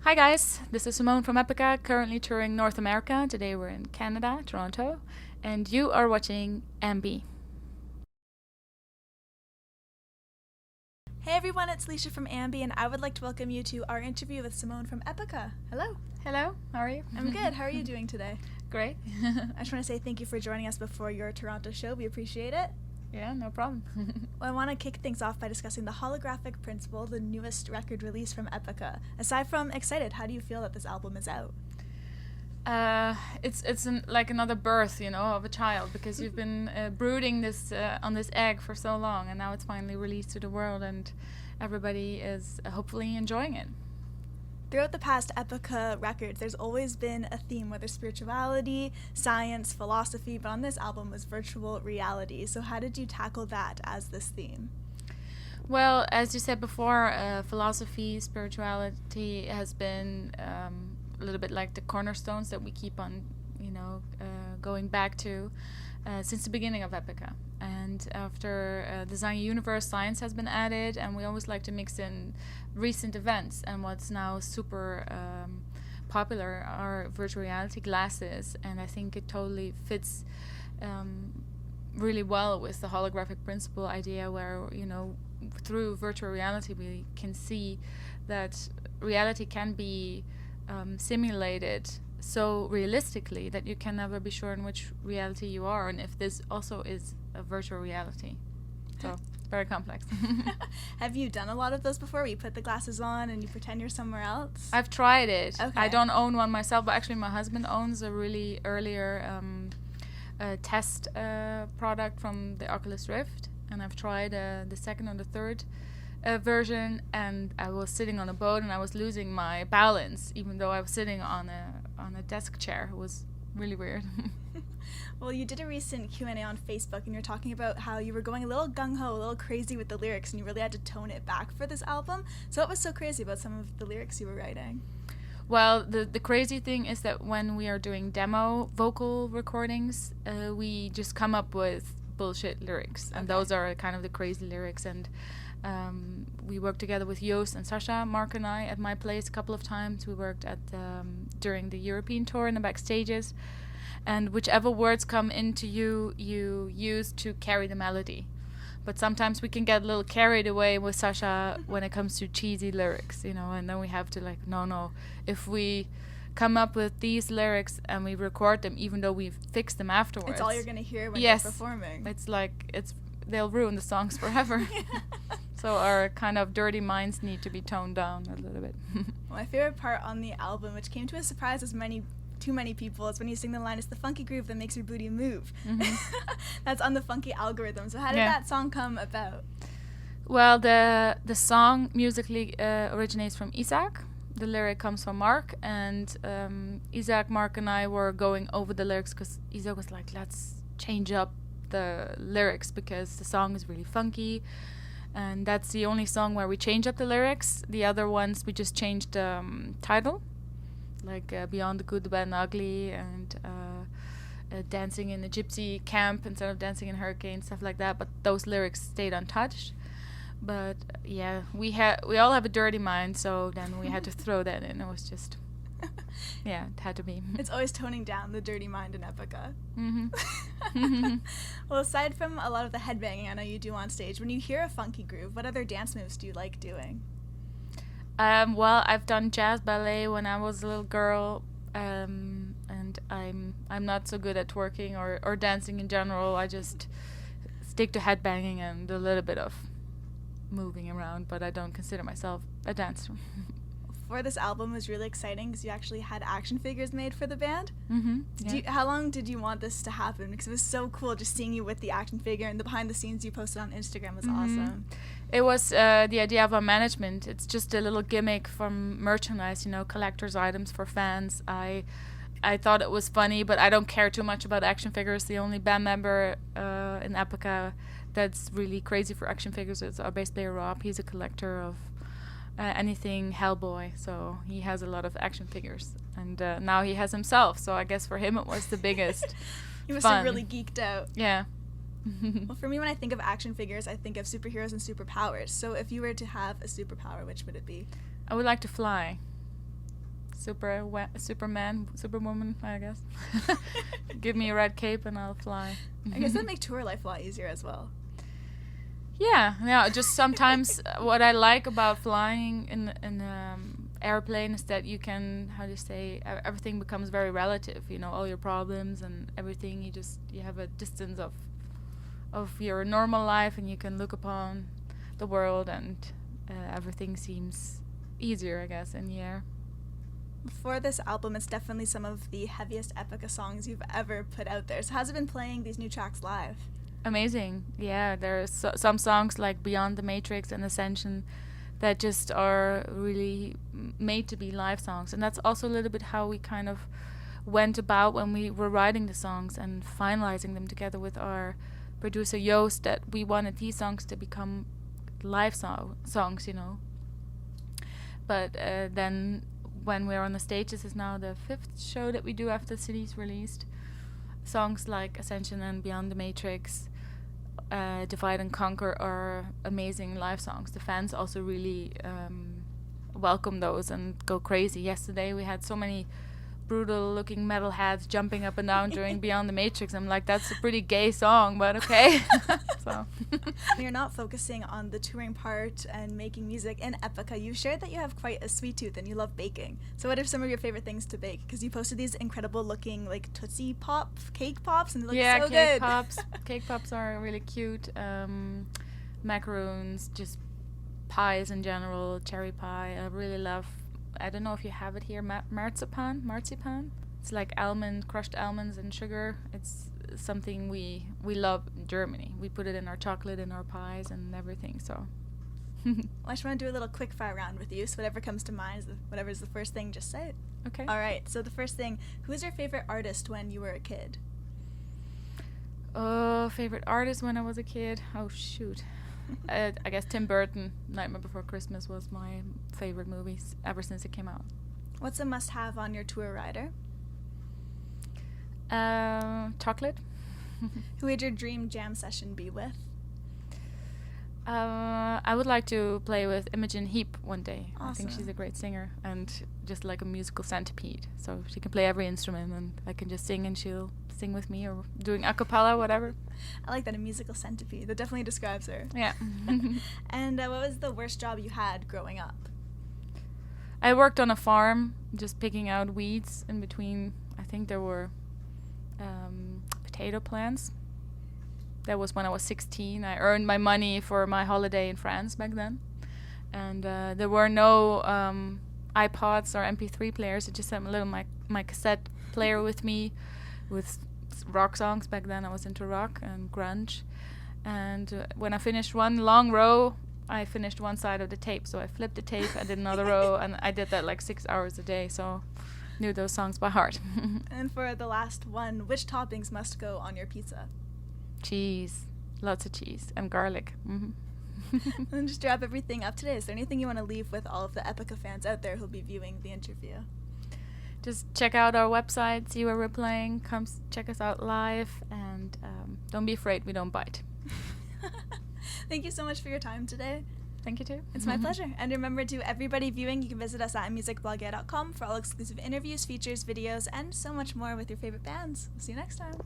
Hi guys, this is Simone from Epica, currently touring North America. Today we're in Canada, Toronto, and you are watching AMBY. Hey everyone, it's Leisha from AMBY, and I would like to welcome you to our interview with Simone from Epica. Hello. Hello, how are you? I'm good. How are you doing today? Great. I just want to say thank you for joining us before your Toronto show. We appreciate it. Yeah, no problem. Well, I want to kick things off by discussing the Holographic Principle, the newest record release from Epica. Aside from excited, how do you feel that this album is out? It's like another birth, of a child, because you've been brooding this on this egg for so long, and now it's finally released to the world, and everybody is hopefully enjoying it. Throughout the past Epica records, there's always been a theme, whether spirituality, science, philosophy, but on this album was virtual reality. So how did you tackle that as this theme? Well, as you said before, philosophy, spirituality has been a little bit like the cornerstones that we keep on, going back to since the beginning of Epica. And after Design Universe, science has been added, and we always like to mix in recent events. And what's now super popular are virtual reality glasses, and I think it totally fits really well with the holographic principle idea, where through virtual reality we can see that reality can be simulated so realistically that you can never be sure in which reality you are, and if this also is a virtual reality. So very complex. Have you done a lot of those before, where you put the glasses on and you pretend you're somewhere else? I've tried it. Okay. I don't own one myself, but actually my husband owns a really earlier test product from the Oculus Rift, and I've tried the second or the third version, and I was sitting on a boat and I was losing my balance, even though I was sitting on a desk chair. It was really weird. Well, you did a recent Q&A on Facebook, and you're talking about how you were going a little gung-ho, a little crazy with the lyrics, and you really had to tone it back for this album. So what was so crazy about some of the lyrics you were writing? Well, the crazy thing is that when we are doing demo vocal recordings, we just come up with bullshit lyrics, and those are kind of the crazy lyrics. And we worked together with Joost and Sasha, Mark and I, at my place a couple of times. We worked at during the European tour in the backstages, and whichever words come into you use to carry the melody. But sometimes we can get a little carried away with Sasha when it comes to cheesy lyrics, and then we have to no, if we come up with these lyrics and we record them, even though we've fixed them afterwards. It's all you're going to hear when you're performing. They'll ruin the songs forever. So our kind of dirty minds need to be toned down a little bit. My favorite part on the album, which came to a surprise too many people, is when you sing the line, "It's the funky groove that makes your booty move." Mm-hmm. That's on the funky algorithm. So how did that song come about? Well, the song musically originates from Isaac. The lyric comes from Mark, and Isaac, Mark, and I were going over the lyrics because Isaac was like, let's change up the lyrics because the song is really funky, and that's the only song where we change up the lyrics. The other ones we just changed the title, like Beyond the Good, the Bad and Ugly, and Dancing in a Gypsy Camp instead of Dancing in Hurricane, stuff like that, but those lyrics stayed untouched. But yeah, we all have a dirty mind, so then we had to throw that in. It was just it had to be. It's always toning down the dirty mind in Epica. Mm-hmm. Well, aside from a lot of the headbanging I know you do on stage, when you hear a funky groove, what other dance moves do you like doing? Well, I've done jazz ballet when I was a little girl, and I'm not so good at twerking or dancing in general. I just stick to headbanging and a little bit of moving around, but I don't consider myself a dancer. For this album was really exciting because you actually had action figures made for the band. Mm-hmm. How long did you want this to happen? Because it was so cool just seeing you with the action figure, and the behind the scenes you posted on Instagram was awesome. It was the idea of our management. It's just a little gimmick from merchandise, collector's items for fans. I thought it was funny, but I don't care too much about action figures. The only band member in Epica that's really crazy for action figures is our bass player Rob. He's a collector of anything Hellboy, so he has a lot of action figures, and now he has himself, so I guess for him it was the biggest You must fun. have really geeked out. Yeah. Well, for me, when I think of action figures, I think of superheroes and superpowers. So if you were to have a superpower, which would it be? I would like to fly. Superwoman, I guess. Give me a red cape and I'll fly. I guess that'd make tour life a lot easier as well. Yeah. Just sometimes what I like about flying in airplane is that you can, how do you say, everything becomes very relative. You know, all your problems and everything. You have a distance of your normal life, and you can look upon the world, and everything seems easier, I guess, in the air. For this album, it's definitely some of the heaviest Epica songs you've ever put out there. So how's it been playing these new tracks live? Amazing. Yeah, there's some songs like Beyond the Matrix and Ascension that just are really made to be live songs. And that's also a little bit how we kind of went about when we were writing the songs and finalizing them together with our producer Joost, that we wanted these songs to become live songs, you know. But then when we're on the stage, this is now the 5th show that we do after the CD's released. Songs like Ascension and Beyond the Matrix, Divide and Conquer are amazing live songs. The fans also really welcome those and go crazy. Yesterday we had so many brutal looking metalheads jumping up and down during Beyond the Matrix. I'm like, that's a pretty gay song, but okay. So you're not focusing on the touring part and making music in Epica. You shared that you have quite a sweet tooth and you love baking. So what are some of your favorite things to bake? Because you posted these incredible looking like Tootsie Pop cake pops, and they look so good. Cake pops are really cute. Macaroons, just pies in general, cherry pie. I really love, I don't know if you have it here, marzipan. It's like crushed almonds and sugar. It's something we love in Germany. We put it in our chocolate, in our pies and everything, so. Well, I just want to do a little quick fire round with you, so whatever comes to mind, whatever's the first thing, just say it. Okay. All right, so the first thing, who was your favorite artist when you were a kid? Favorite artist when I was a kid? Oh, shoot. I guess Tim Burton, Nightmare Before Christmas, was my favorite movie ever since it came out. What's a must-have on your tour rider? Chocolate. Who would your dream jam session be with? I would like to play with Imogen Heap one day. Awesome. I think she's a great singer and just like a musical centipede. So she can play every instrument and I can just sing and she'll sing with me or doing a cappella, whatever. I like that, a musical centipede. That definitely describes her. Yeah. And what was the worst job you had growing up? I worked on a farm, just picking out weeds in between. I think there were potato plants. That was when I was 16. I earned my money for my holiday in France back then. And there were no iPods or MP3 players. I just had my cassette player with me with rock songs. Back then I was into rock and grunge. And when I finished one long row, I finished one side of the tape. So I flipped the tape, I did another row, and I did that like 6 hours a day. So knew those songs by heart. And for the last one, which toppings must go on your pizza? Cheese. Lots of cheese and garlic. Mm-hmm. And just to wrap everything up today, is there anything you want to leave with all of the Epica fans out there who'll be viewing the interview? Just check out our website, see where we're playing, come check us out live, and don't be afraid, we don't bite. Thank you so much for your time today. Thank you too. It's my pleasure. And remember, to everybody viewing, you can visit us at musicblogger.com for all exclusive interviews, features, videos, and so much more with your favorite bands. We'll see you next time.